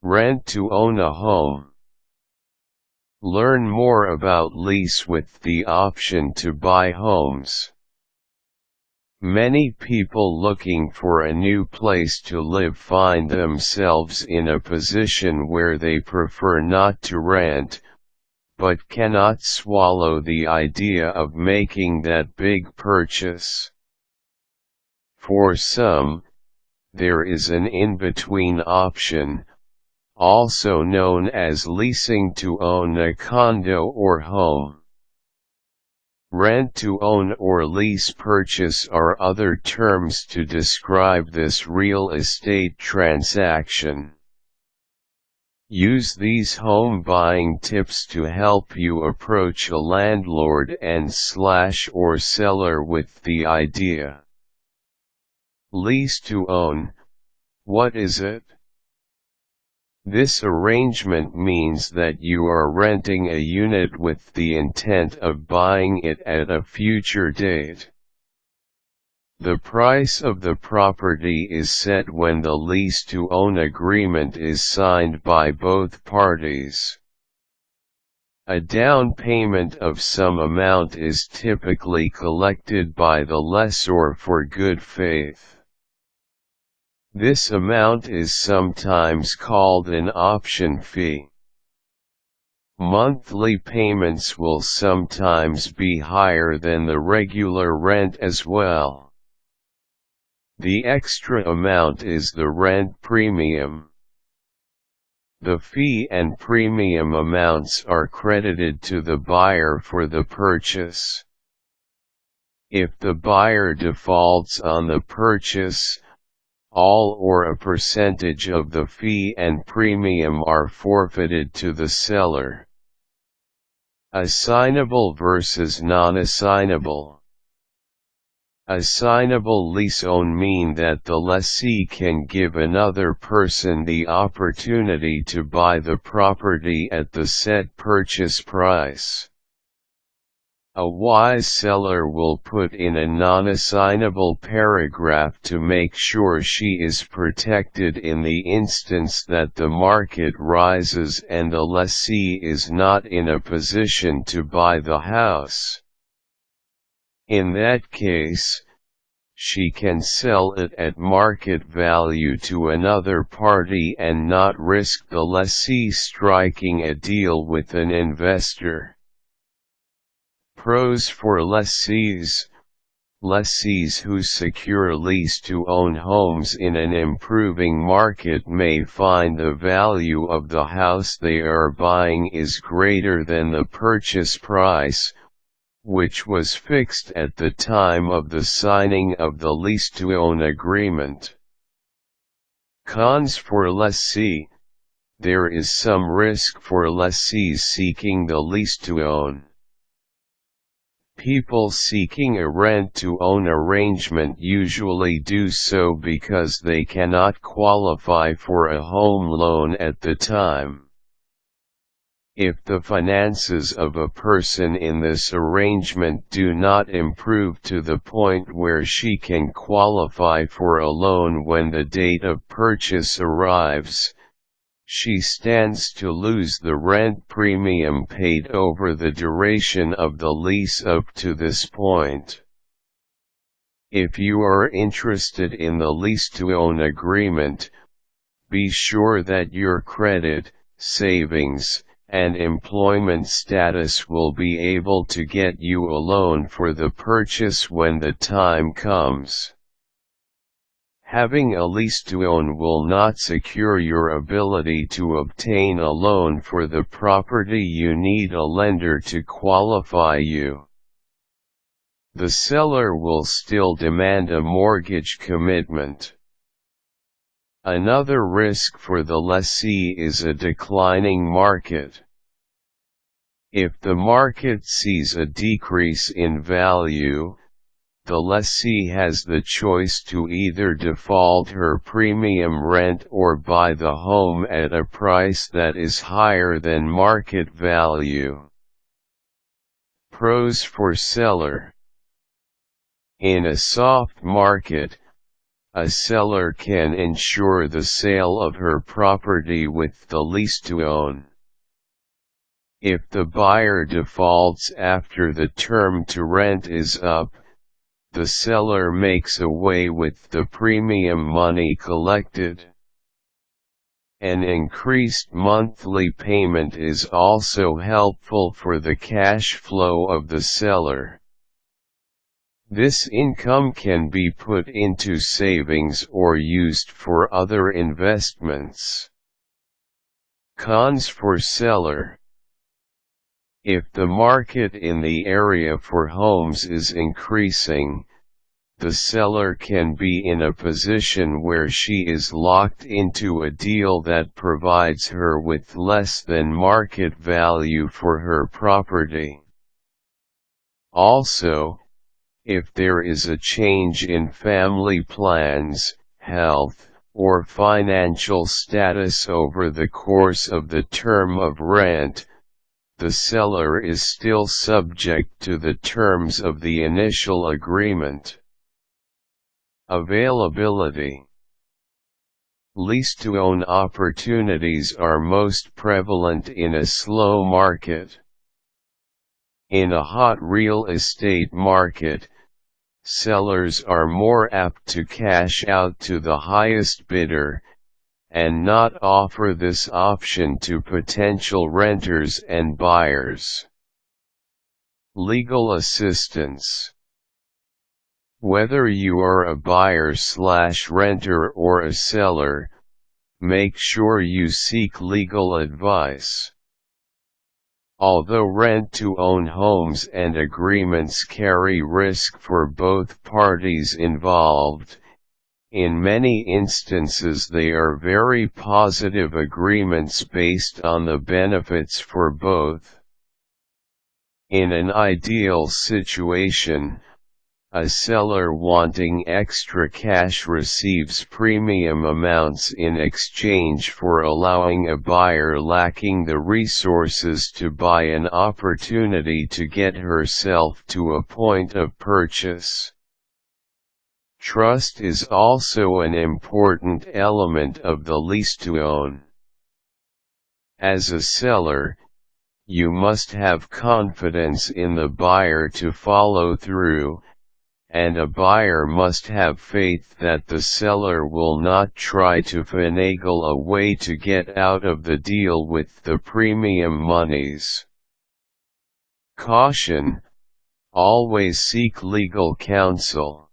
Rent to own a home. Learn more about lease with the option to buy homes. Many people looking for a new place to live find themselves in a position where they prefer not to rent, but cannot swallow the idea of making that big purchase. For some, there is an in-between option, also known as leasing to own a condo or home. Rent to own or lease purchase are other terms to describe this real estate transaction. Use these home buying tips to help you approach a landlord and/or seller with the idea. Lease to own, what is it? This arrangement means that you are renting a unit with the intent of buying it at a future date. The price of the property is set when the lease-to-own agreement is signed by both parties. A down payment of some amount is typically collected by the lessor for good faith. This amount is sometimes called an option fee. Monthly payments will sometimes be higher than the regular rent as well. The extra amount is the rent premium. The fee and premium amounts are credited to the buyer for the purchase. If the buyer defaults on the purchase, all or a percentage of the fee and premium are forfeited to the seller. Assignable versus non-assignable. Assignable lease-own mean that the lessee can give another person the opportunity to buy the property at the set purchase price. A wise seller will put in a non-assignable paragraph to make sure she is protected in the instance that the market rises and the lessee is not in a position to buy the house. In that case, she can sell it at market value to another party and not risk the lessee striking a deal with an investor. Pros for lessees. Lessees who secure lease-to-own homes in an improving market may find the value of the house they are buying is greater than the purchase price, which was fixed at the time of the signing of the lease-to-own agreement. Cons for lessee. There is some risk for lessees seeking the lease-to-own. People seeking a rent-to-own arrangement usually do so because they cannot qualify for a home loan at the time. If the finances of a person in this arrangement do not improve to the point where she can qualify for a loan when the date of purchase arrives, she stands to lose the rent premium paid over the duration of the lease up to this point. If you are interested in the lease-to-own agreement, be sure that your credit, savings, and employment status will be able to get you a loan for the purchase when the time comes. Having a lease-to-own will not secure your ability to obtain a loan for the property. You need a lender to qualify you. The seller will still demand a mortgage commitment. Another risk for the lessee is a declining market. If the market sees a decrease in value, the lessee has the choice to either default her premium rent or buy the home at a price that is higher than market value. Pros for seller. In a soft market, a seller can ensure the sale of her property with the lease-to-own. If the buyer defaults after the term to rent is up, the seller makes away with the premium money collected. An increased monthly payment is also helpful for the cash flow of the seller. This income can be put into savings or used for other investments. Cons for seller. If the market in the area for homes is increasing, the seller can be in a position where she is locked into a deal that provides her with less than market value for her property. Also, if there is a change in family plans, health, or financial status over the course of the term of rent, the seller is still subject to the terms of the initial agreement. Availability. Lease-to-own opportunities are most prevalent in a slow market. In a hot real estate market, sellers are more apt to cash out to the highest bidder, and not offer this option to potential renters and buyers. Legal assistance. Whether you are a buyer/renter or a seller, make sure you seek legal advice. Although rent-to-own homes and agreements carry risk for both parties involved, in many instances they are very positive agreements based on the benefits for both. In an ideal situation, a seller wanting extra cash receives premium amounts in exchange for allowing a buyer lacking the resources to buy an opportunity to get herself to a point of purchase. Trust is also an important element of the lease-to-own. As a seller, you must have confidence in the buyer to follow through, and a buyer must have faith that the seller will not try to finagle a way to get out of the deal with the premium monies. Caution: always seek legal counsel.